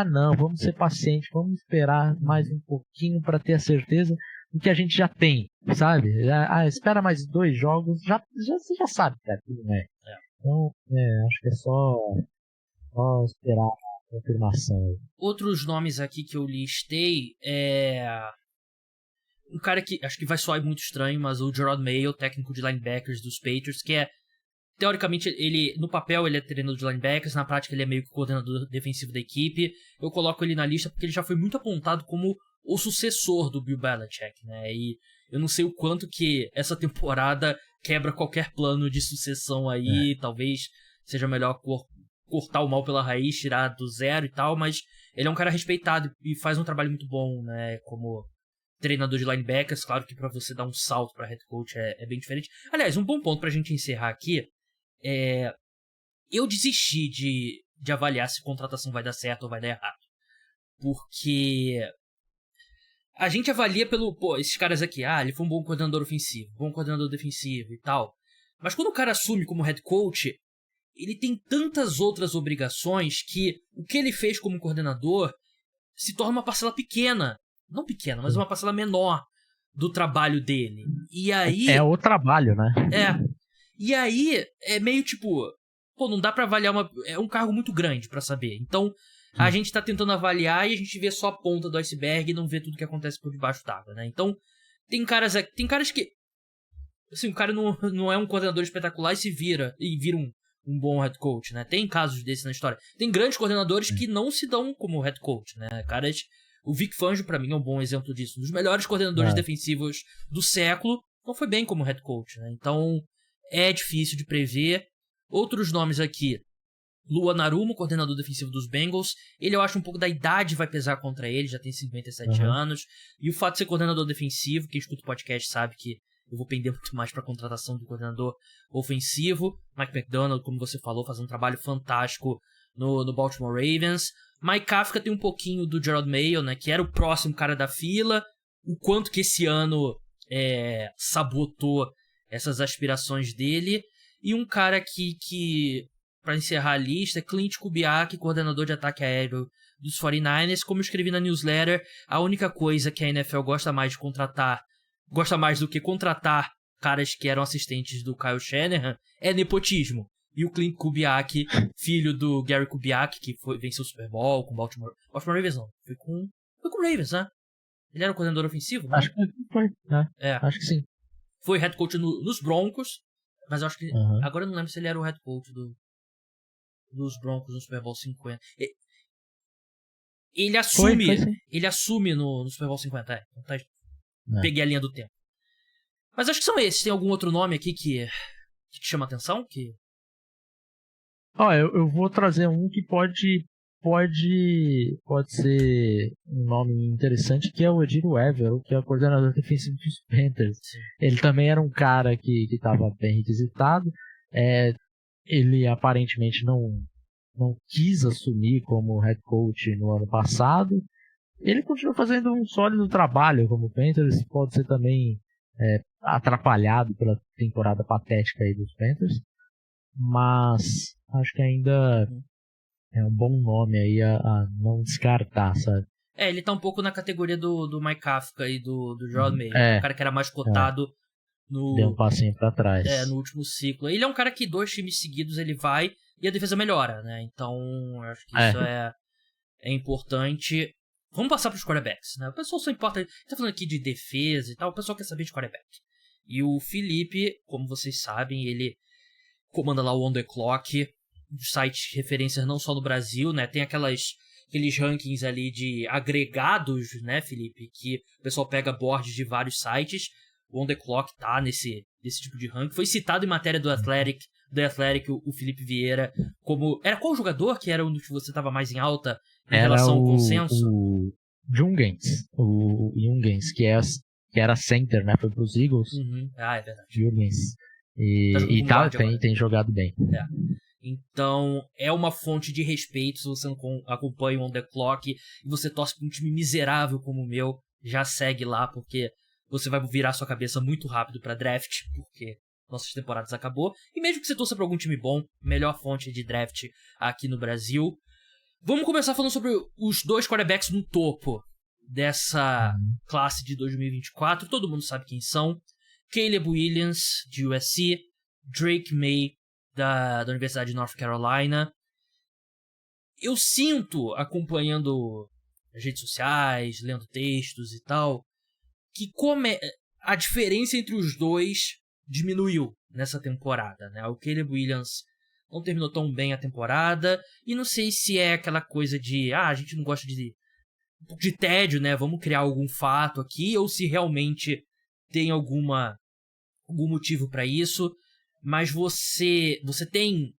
não, vamos ser pacientes, vamos esperar mais um pouquinho para ter a certeza do que a gente já tem, sabe? Espera mais 2 jogos, você já sabe, cara, que não é. Então, acho que é só esperar a confirmação. Outros nomes aqui que eu listei um cara que acho que vai soar muito estranho, mas o Gerard Mayo, técnico de linebackers dos Patriots, que teoricamente, no papel ele é treinador de linebackers, na prática ele é meio que coordenador defensivo da equipe. Eu coloco ele na lista porque ele já foi muito apontado como o sucessor do Bill Belichick, né? E eu não sei o quanto que essa temporada quebra qualquer plano de sucessão aí, talvez seja melhor cortar o mal pela raiz, tirar do zero e tal, mas ele é um cara respeitado e faz um trabalho muito bom, né? Como treinador de linebackers, claro que para você dar um salto para head coach é bem diferente. Aliás, um bom ponto pra gente encerrar aqui eu desisti de avaliar se a contratação vai dar certo ou vai dar errado. Porque a gente avalia esses caras aqui, ele foi um bom coordenador ofensivo, bom coordenador defensivo e tal. Mas quando o cara assume como head coach, ele tem tantas outras obrigações que o que ele fez como coordenador se torna uma parcela pequena. Não pequena, mas uma parcela menor do trabalho dele. E aí... É o trabalho, né? E aí, é meio tipo... não dá pra avaliar é um cargo muito grande pra saber. Então, a gente tá tentando avaliar e a gente vê só a ponta do iceberg e não vê tudo que acontece por debaixo d'água, né? Então, tem caras que... Assim, o cara não é um coordenador espetacular e vira um bom head coach, né? Tem casos desses na história. Tem grandes coordenadores que não se dão como head coach, né? Caras... O Vic Fangio, pra mim, é um bom exemplo disso. Um dos melhores coordenadores defensivos do século, não foi bem como head coach, né? Então, é difícil de prever. Outros nomes aqui. Lua Narumo, coordenador defensivo dos Bengals. Ele, eu acho, um pouco da idade vai pesar contra ele, já tem 57 anos. E o fato de ser coordenador defensivo, quem escuta o podcast sabe que eu vou pender muito mais pra contratação do coordenador ofensivo. Mike McDonald, como você falou, faz um trabalho fantástico no Baltimore Ravens. Mike Kafka tem um pouquinho do Gerard Mayo, né, que era o próximo cara da fila. O quanto que esse ano sabotou essas aspirações dele. E um cara que para encerrar a lista, é Clint Kubiak, coordenador de ataque aéreo dos 49ers. Como eu escrevi na newsletter, a única coisa que a NFL gosta mais do que contratar caras que eram assistentes do Kyle Shanahan, é nepotismo. E o Clint Kubiak, filho do Gary Kubiak, que venceu o Super Bowl com Baltimore Ravens, não. Foi com o Ravens, né? Ele era o coordenador ofensivo, né? Acho que foi, né? É. Acho que sim. Foi head coach nos Broncos, mas eu acho que... Uhum. Agora eu não lembro se ele era o head coach dos Broncos no Super Bowl 50. Ele assume, ele assume no Super Bowl 50. Peguei a linha do tempo. Mas acho que são esses. Tem algum outro nome aqui que te chama atenção? Eu vou trazer um que pode ser um nome interessante, que é o Ejiro Evero, que é o coordenador defensivo dos Panthers. Sim. Ele também era um cara que estava bem requisitado. Ele aparentemente não quis assumir como head coach no ano passado. Ele continua fazendo um sólido trabalho como Panthers, pode ser também atrapalhado pela temporada patética aí dos Panthers, mas acho que ainda é um bom nome aí a não descartar, sabe? Ele tá um pouco na categoria do Mike Kafka e do Jordan Mayer. O cara que era mais cotado deu um passinho pra trás. No último ciclo. Ele é um cara que 2 times seguidos ele vai e a defesa melhora, né? Então, eu acho que isso é importante. Vamos passar pros quarterbacks, né? O pessoal só importa... A gente tá falando aqui de defesa e tal, o pessoal quer saber de quarterback. E o Felipe, como vocês sabem, ele comanda lá o On The Clock, site de referências não só no Brasil, né? Tem aqueles rankings ali de agregados, né, Felipe? Que o pessoal pega boards de vários sites. O On The Clock tá nesse tipo de ranking. Foi citado em matéria do Athletic, o Felipe Vieira, como... Era qual jogador que era onde você estava mais em alta em relação ao consenso? O Jungens. O Jungens, que era center, né? Foi pros Eagles. Uhum. É verdade. Jungens. Tem jogado bem. Então, é uma fonte de respeito se você não acompanha o On The Clock e você torce para um time miserável como o meu, já segue lá, porque você vai virar sua cabeça muito rápido para draft, porque nossas temporadas acabou. E mesmo que você torça para algum time bom, melhor fonte de draft aqui no Brasil. Vamos começar falando sobre os 2 quarterbacks no topo dessa classe de 2024. Todo mundo sabe quem são. Caleb Williams, de USC. Drake May, da Universidade de North Carolina. Eu sinto, acompanhando as redes sociais, lendo textos e tal, que a diferença entre os dois diminuiu nessa temporada, né? O Caleb Williams não terminou tão bem a temporada, e não sei se é aquela coisa de a gente não gosta um pouco de tédio, né? Vamos criar algum fato aqui, ou se realmente tem algum motivo para isso. Mas você tem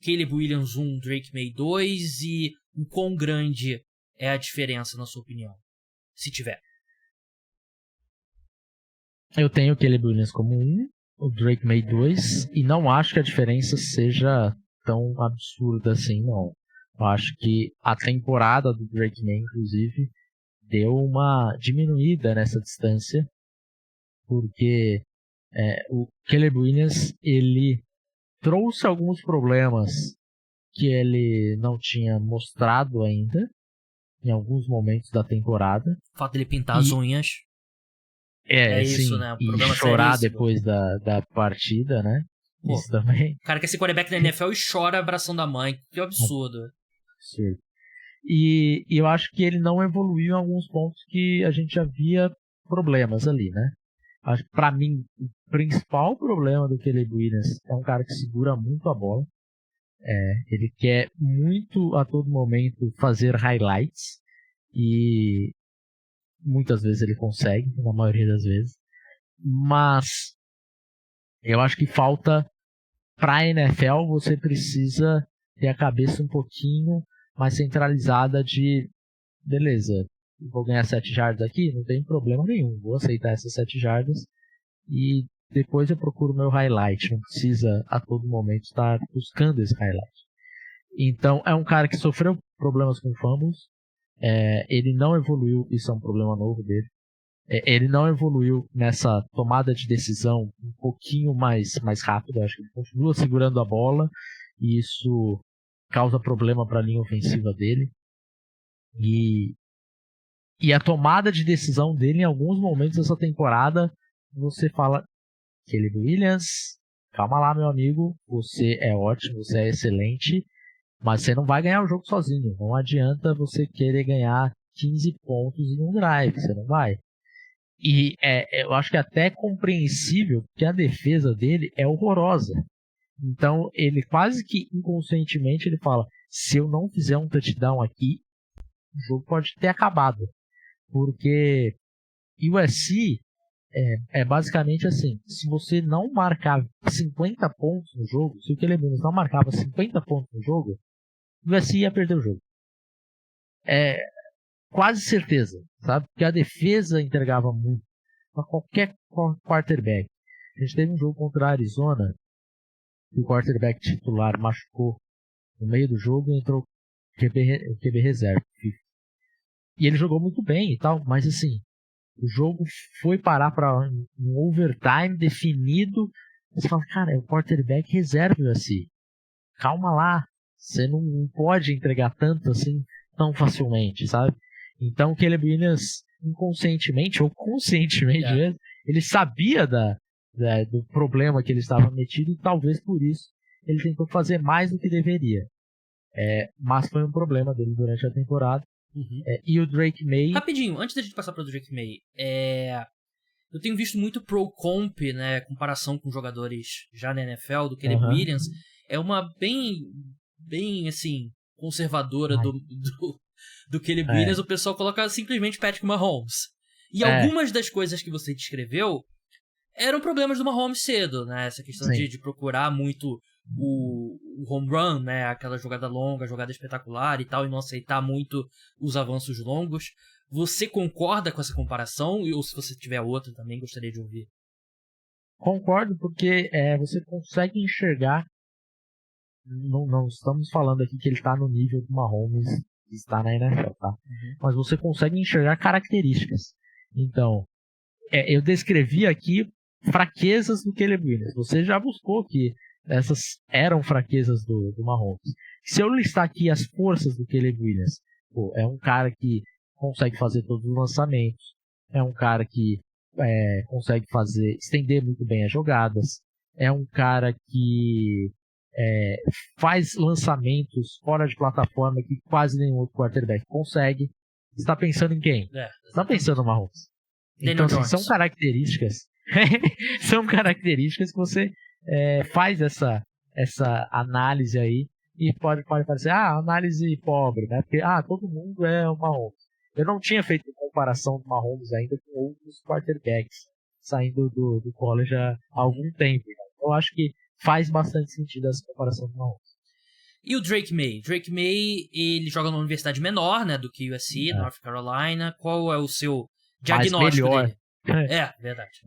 Caleb Williams 1, Drake May 2, e o quão grande é a diferença, na sua opinião? Se tiver. Eu tenho o Caleb Williams como 1, o Drake May 2, e não acho que a diferença seja tão absurda assim, não. Eu acho que a temporada do Drake May, inclusive, deu uma diminuída nessa distância, porque o Caleb Williams, ele trouxe alguns problemas que ele não tinha mostrado ainda em alguns momentos da temporada. O fato dele pintar as unhas. Isso, sim, né? Um e chorar depois da partida, né? Isso também. O cara quer ser quarterback na NFL e chora abraçando a mãe. Que absurdo. Absurdo. E eu acho que ele não evoluiu em alguns pontos que a gente já via problemas ali, né? Pra mim, o principal problema do Caleb Williams é um cara que segura muito a bola. Ele quer muito a todo momento fazer highlights, e muitas vezes ele consegue, na maioria das vezes. Mas eu acho que falta pra NFL, você precisa ter a cabeça um pouquinho mais centralizada de beleza, vou ganhar 7 jardas aqui, não tem problema nenhum, vou aceitar essas 7 jardas e depois eu procuro meu highlight, não precisa a todo momento estar buscando esse highlight. Então é um cara que sofreu problemas com fumbles, ele não evoluiu, isso é um problema novo dele, ele não evoluiu nessa tomada de decisão um pouquinho mais rápido, acho que ele continua segurando a bola e isso causa problema para a linha ofensiva dele. E a tomada de decisão dele, em alguns momentos dessa temporada, você fala, Caleb Williams, calma lá, meu amigo, você é ótimo, você é excelente, mas você não vai ganhar o jogo sozinho. Não adianta você querer ganhar 15 pontos em um drive, você não vai. E eu acho que até é compreensível que a defesa dele é horrorosa. Então, ele quase que inconscientemente ele fala, se eu não fizer um touchdown aqui, o jogo pode ter acabado. Porque USC é basicamente assim, se você não marcar 50 pontos no jogo, se o Caleb Williams não marcava 50 pontos no jogo, o USC ia perder o jogo. Quase certeza, sabe? Porque a defesa entregava muito para qualquer quarterback. A gente teve um jogo contra a Arizona, que o quarterback titular machucou no meio do jogo e entrou o QB reserva. E ele jogou muito bem e tal, mas assim, o jogo foi parar para um overtime definido. Você fala, cara, é o quarterback reserva assim. Calma lá, você não pode entregar tanto assim tão facilmente, sabe? Então o Caleb Williams, inconscientemente ou conscientemente mesmo, ele sabia do problema que ele estava metido e talvez por isso ele tentou fazer mais do que deveria. Mas foi um problema dele durante a temporada. Uhum. E o Drake May... Rapidinho, antes da gente passar para o Drake May, eu tenho visto muito pro comp, né, comparação com jogadores já na NFL, do Caleb Williams, é uma bem assim, conservadora do Caleb Williams. O pessoal coloca simplesmente Patrick Mahomes. E algumas das coisas que você descreveu eram problemas do Mahomes cedo, né? Essa questão de procurar muito o home run, né? Aquela jogada longa, jogada espetacular e tal, e não aceitar muito os avanços longos. Você concorda com essa comparação? Ou se você tiver outra também, gostaria de ouvir. Concordo, porque você consegue enxergar. Não estamos falando aqui que ele está no nível do Mahomes que está na NFL, tá? Uhum. Mas você consegue enxergar características. Então, eu descrevi aqui fraquezas do Caleb Williams. Você já buscou que essas eram fraquezas do Mahomes. Se eu listar aqui as forças do Caleb Williams, é um cara que consegue fazer todos os lançamentos, é um cara que consegue estender muito bem as jogadas, é um cara que faz lançamentos fora de plataforma que quase nenhum outro quarterback consegue. Você está pensando em quem? Você está pensando no Mahomes. Então, assim, são características que você faz essa análise aí e pode parecer análise pobre, né? Porque todo mundo é o Mahomes. Eu não tinha feito comparação do Mahomes ainda com outros quarterbacks saindo do college há algum tempo. Eu acho que faz bastante sentido essa comparação do Mahomes. E o Drake May? Drake May, ele joga numa universidade menor, né, do que USC, North Carolina. Qual é o seu diagnóstico dele? Verdade.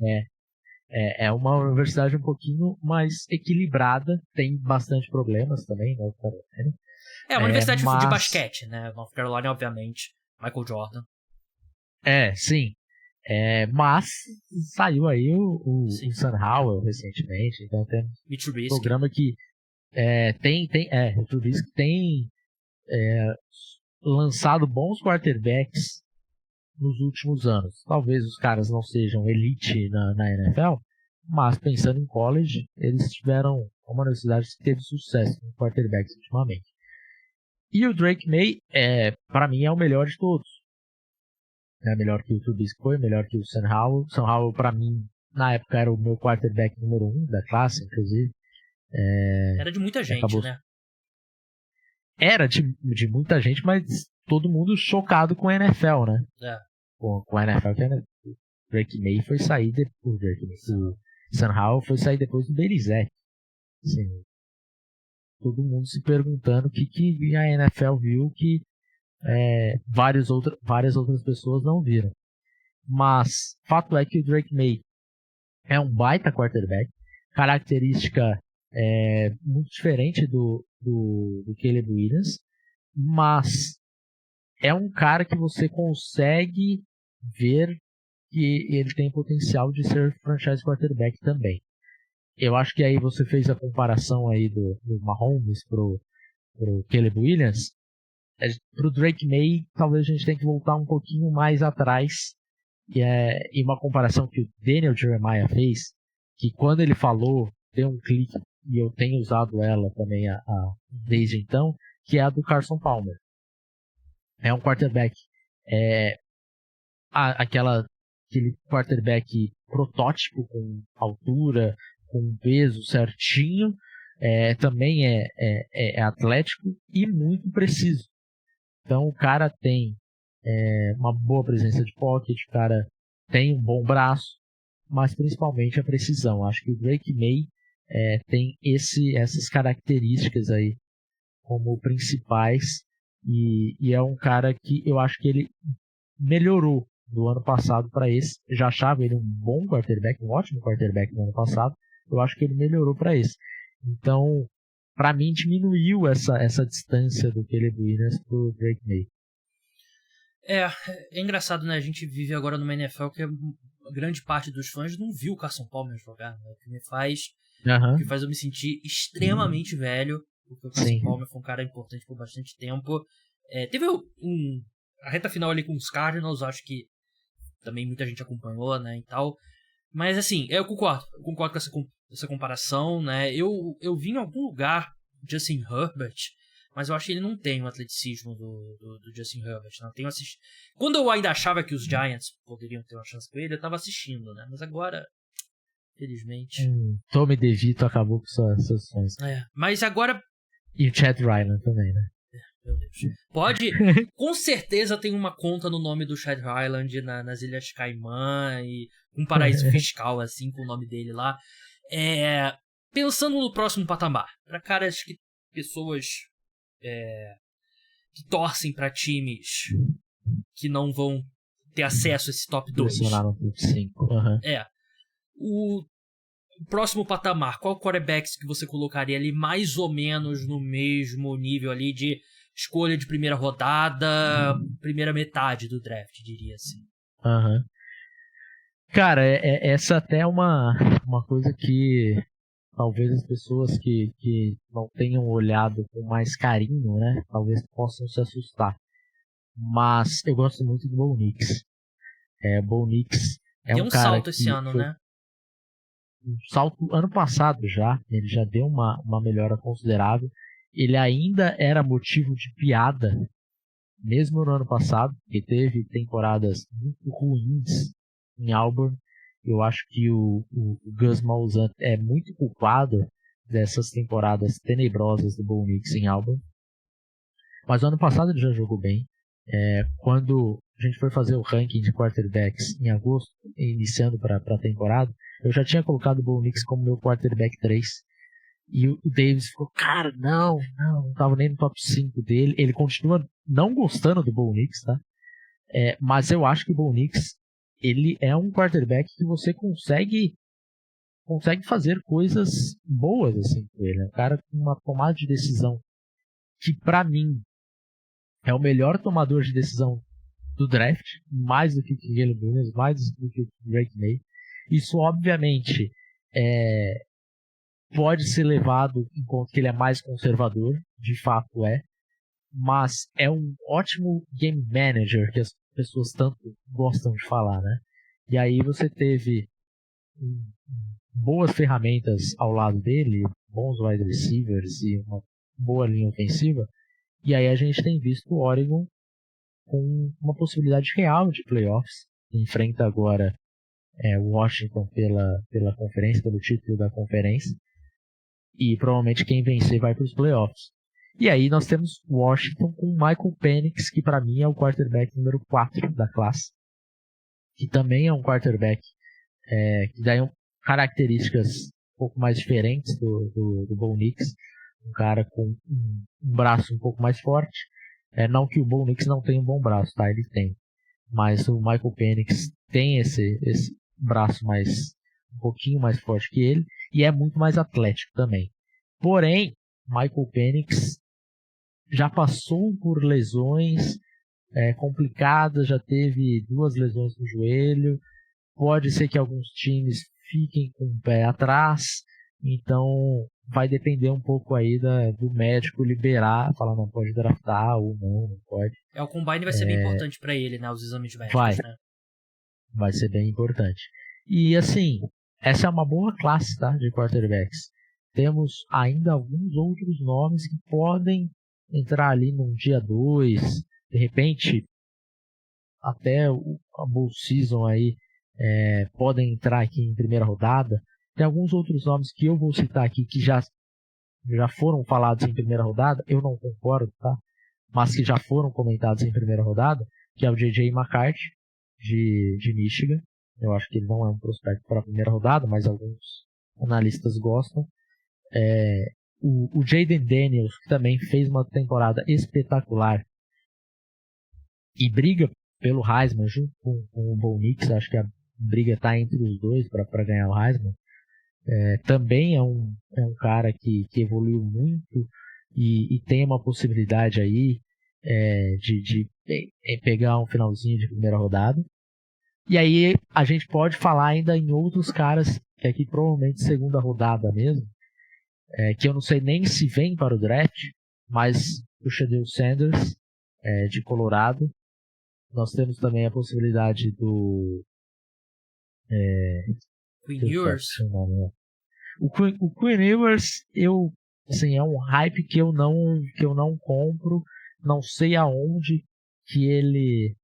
É uma universidade um pouquinho mais equilibrada, tem bastante problemas também, North Carolina. É uma universidade de basquete, né? North Carolina, obviamente, Michael Jordan. Sim. Mas saiu aí o Sam Howell recentemente, então tem um programa que o Trubisky tem lançado bons quarterbacks nos últimos anos. Talvez os caras não sejam elite na NFL, mas pensando em college, eles tiveram uma universidade que teve sucesso com quarterbacks ultimamente. E o Drake May, para mim, é o melhor de todos. É melhor que o Trubisky foi, melhor que o Sam Howell. Sam Howell, para mim, na época era o meu quarterback número 1 da classe, inclusive. Era de muita gente, né? Era de muita gente, mas todo mundo chocado com a NFL, né? Com a NFL, que o Drake May foi sair depois. O Sam Howell foi sair depois do Belichick. Assim, todo mundo se perguntando o que a NFL viu que várias outras pessoas não viram. Mas fato é que o Drake May é um baita quarterback, característica muito diferente do Caleb Williams, mas é um cara que você consegue ver que ele tem potencial de ser franchise quarterback também. Eu acho que aí você fez a comparação aí do Mahomes pro Caleb Williams. Pro Drake May, talvez a gente tenha que voltar um pouquinho mais atrás. E uma comparação que o Daniel Jeremiah fez, que quando ele falou, deu um clique, e eu tenho usado ela também desde então, que é a do Carson Palmer. É um quarterback Aquele quarterback protótipo com altura, com peso certinho, também é atlético e muito preciso. Então o cara tem uma boa presença de pocket, o cara tem um bom braço, mas principalmente a precisão. Acho que o Drake May tem essas características aí como principais, e é um cara que eu acho que ele melhorou do ano passado para esse. Eu já achava ele um bom quarterback, um ótimo quarterback no ano passado. Eu acho que ele melhorou para esse. Então, para mim, diminuiu essa distância do Caleb Williams pro Drake May. É engraçado, né? A gente vive agora numa NFL que a grande parte dos fãs não viu o Carson Palmer jogar, né? O que me faz eu me sentir extremamente velho, porque o Carson Palmer foi um cara importante por bastante tempo. Teve a reta final ali com os Cardinals, acho que também muita gente acompanhou, né, e tal. Mas assim, eu concordo com essa comparação, né? Eu vi em algum lugar Justin Herbert, mas eu acho que ele não tem o atleticismo do Justin Herbert. Não tenho assistido. Quando eu ainda achava que os Giants poderiam ter uma chance com ele, eu tava assistindo, né? Mas agora, felizmente. Tommy DeVito acabou com suas sonhos. Mas agora. E o Chad Ryland também, né? Meu Deus. Com certeza tem uma conta no nome do Chad Ryland nas Ilhas Caimã e um paraíso fiscal, assim, com o nome dele lá. Pensando no próximo patamar, para caras pessoas que torcem para times que não vão ter acesso a esse top 2. Pressionaram top 5. O próximo patamar, qual quarterbacks que você colocaria ali mais ou menos no mesmo nível ali de escolha de primeira rodada, primeira metade do draft, diria assim? Cara, essa até é uma coisa que talvez as pessoas que não tenham olhado com mais carinho, né, talvez possam se assustar. Mas eu gosto muito do Bo Nix. Bo Nix deu um cara salto esse ano, né? Um salto ano passado já, ele já deu uma melhora considerável. Ele ainda era motivo de piada, mesmo no ano passado, que teve temporadas muito ruins em Auburn. Eu acho que o Gus Malzahn é muito culpado dessas temporadas tenebrosas do Bo Nix em Auburn. Mas no ano passado ele já jogou bem. Quando a gente foi fazer o ranking de quarterbacks em agosto, iniciando para a temporada, eu já tinha colocado o Bo Nix como meu quarterback 3. E o Davis falou, cara, não tava nem no top 5 dele. Ele continua não gostando do Bo Nix, tá? Mas eu acho que o Bo Nix, ele é um quarterback que você consegue fazer coisas boas assim com ele. É um cara com uma tomada de decisão que, pra mim, é o melhor tomador de decisão do draft, mais do que o Caleb Williams, mais do que o Drake May. Isso, obviamente, pode ser levado em conta que ele é mais conservador, de fato mas é um ótimo game manager, que as pessoas tanto gostam de falar, né? E aí você teve boas ferramentas ao lado dele, bons wide receivers e uma boa linha ofensiva, e aí a gente tem visto o Oregon com uma possibilidade real de playoffs. Enfrenta agora o Washington pela conferência, pelo título da conferência, e provavelmente quem vencer vai para os playoffs. E aí nós temos Washington com Michael Penix, que para mim é o quarterback número 4 da classe, que também é um quarterback que dá características um pouco mais diferentes do Bo Nix, um cara com um braço um pouco mais forte. Não que o Bo Nix não tenha um bom braço, tá? Ele tem. Mas o Michael Penix tem esse braço um pouquinho mais forte que ele, e é muito mais atlético também. Porém, Michael Penix já passou por lesões complicadas, já teve 2 lesões no joelho. Pode ser que alguns times fiquem com o pé atrás, então vai depender um pouco aí do médico liberar, falar não pode draftar ou não pode. O combine vai ser bem importante para ele, né? Os exames médicos, né? Vai ser bem importante. E assim, essa é uma boa classe, tá, de quarterbacks. Temos ainda alguns outros nomes que podem entrar ali num dia 2. De repente, até a Bowl Season aí podem entrar aqui em primeira rodada. Tem alguns outros nomes que eu vou citar aqui que já foram falados em primeira rodada, eu não concordo, tá? Mas que já foram comentados em primeira rodada, que é o J.J. McCarthy, de Michigan. Eu acho que ele não é um prospecto para a primeira rodada, mas alguns analistas gostam. O Jaden Daniels, que também fez uma temporada espetacular e briga pelo Heisman junto com o Bo Nix. Acho que a briga está entre os dois para ganhar o Heisman. Também é um cara que evoluiu muito e tem uma possibilidade aí de pegar um finalzinho de primeira rodada. E aí a gente pode falar ainda em outros caras, que aqui provavelmente segunda rodada mesmo, que eu não sei nem se vem para o draft, mas o Shedeur Sanders, de Colorado. Nós temos também a possibilidade do Quinn Ewers. O Quinn Ewers, assim, é um hype que eu não compro. Não sei aonde que ele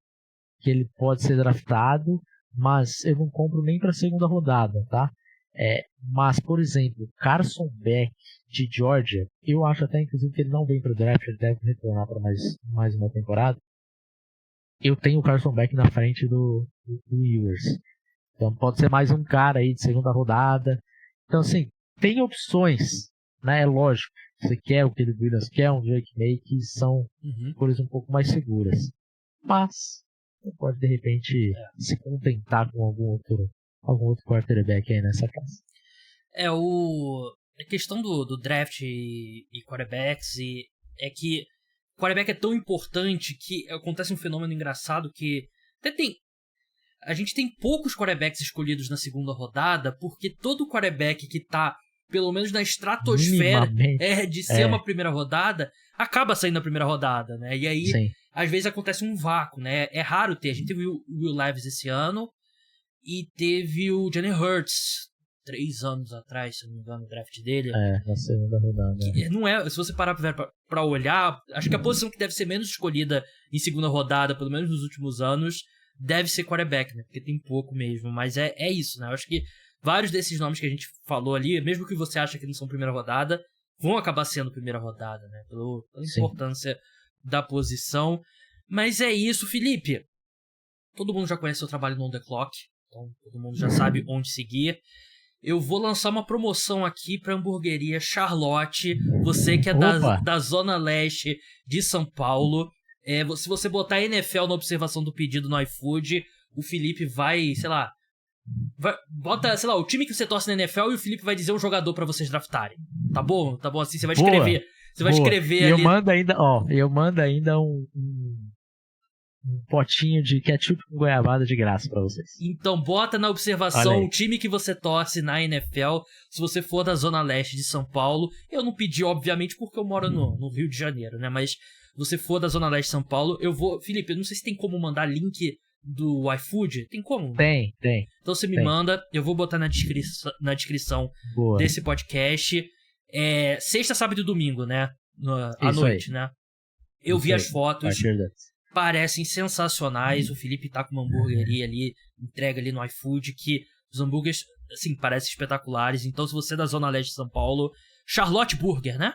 pode ser draftado, mas eu não compro nem para a segunda rodada, tá? Mas, por exemplo, Carson Beck de Georgia, eu acho até inclusive que ele não vem para o draft, ele deve retornar para mais uma temporada. Eu tenho o Carson Beck na frente do Ewers. Então pode ser mais um cara aí de segunda rodada. Então, assim, tem opções, né? É lógico. Você quer o Caleb Williams, quer um Drake May, que são cores um pouco mais seguras. Mas você pode, de repente, se contentar com algum outro quarterback aí nessa classe. A questão do draft e quarterbacks é que quarterback é tão importante que acontece um fenômeno engraçado que a gente tem poucos quarterbacks escolhidos na segunda rodada, porque todo quarterback que tá pelo menos na estratosfera de ser uma primeira rodada, acaba saindo na primeira rodada, né? E aí, sim, às vezes acontece um vácuo, né? É raro ter. A gente teve o Will Levis esse ano e teve o Jalen Hurts 3 anos atrás, se não me engano, o draft dele. Na segunda rodada. Não é, se você parar pra olhar, acho que a posição que deve ser menos escolhida em segunda rodada, pelo menos nos últimos anos, deve ser quarterback, né? Porque tem pouco mesmo. Mas é isso, né? Eu acho que vários desses nomes que a gente falou ali, mesmo que você acha que não são primeira rodada, vão acabar sendo primeira rodada, né? Pela importância da posição. Mas é isso, Felipe. Todo mundo já conhece o seu trabalho no On The Clock, então todo mundo já sabe onde seguir. Eu vou lançar uma promoção aqui para a hamburgueria Charlotte. Você que é da Zona Leste de São Paulo. Se você botar NFL na observação do pedido no iFood, o Felipe vai, sei lá, bota, sei lá, o time que você torce na NFL e o Felipe vai dizer um jogador pra vocês draftarem. Tá bom? Tá bom assim? Você vai escrever. Você vai escrever ali. Eu mando ainda um potinho de ketchup com goiabada de graça pra vocês. Então bota na observação o time que você torce na NFL, se você for da Zona Leste de São Paulo. Eu não pedi, obviamente, porque eu moro no Rio de Janeiro, né? Mas se você for da Zona Leste de São Paulo, eu vou... Felipe, eu não sei se tem como mandar link do iFood. Tem como? Tem. Então você me manda, eu vou botar na descrição desse podcast. Sexta, sábado e domingo, né? À noite, né? Eu vi as fotos. Parecem sensacionais. O Felipe tá com uma hamburgueria ali, entrega ali no iFood, que os hambúrgueres, assim, parecem espetaculares. Então, se você é da Zona Leste de São Paulo, Charlotte Burger, né?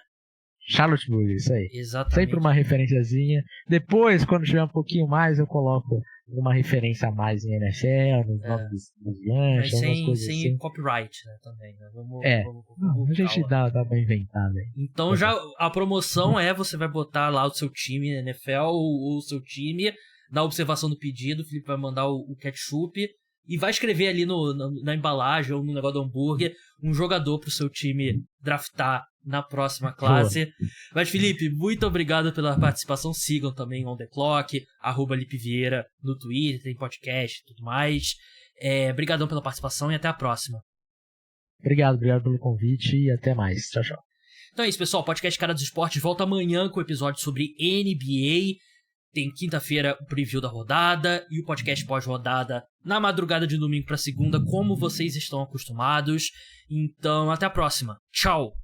Charlotte Burger, isso aí. Exatamente. Sempre uma referenciazinha. Depois, quando tiver um pouquinho mais, eu coloco uma referência a mais em NFL, nos nomes dos lanches, algumas coisas assim. Sem copyright, né, também, né? A gente dá uma inventada aí. Então já a promoção você vai botar lá o seu time na NFL, o seu time, na observação do pedido, o Felipe vai mandar o ketchup e vai escrever ali na embalagem ou no negócio do hambúrguer um jogador pro seu time draftar na próxima classe. Mas, Felipe, muito obrigado pela participação. Sigam também On The Clock, @LipeVieira no Twitter, tem podcast e tudo mais. Obrigadão pela participação e até a próxima. Obrigado pelo convite e até mais. Tchau, tchau. Então é isso, pessoal. O podcast Cara dos Esportes volta amanhã com o episódio sobre NBA. Tem quinta-feira o preview da rodada e o podcast pós-rodada na madrugada de domingo para segunda, como vocês estão acostumados. Então, até a próxima. Tchau!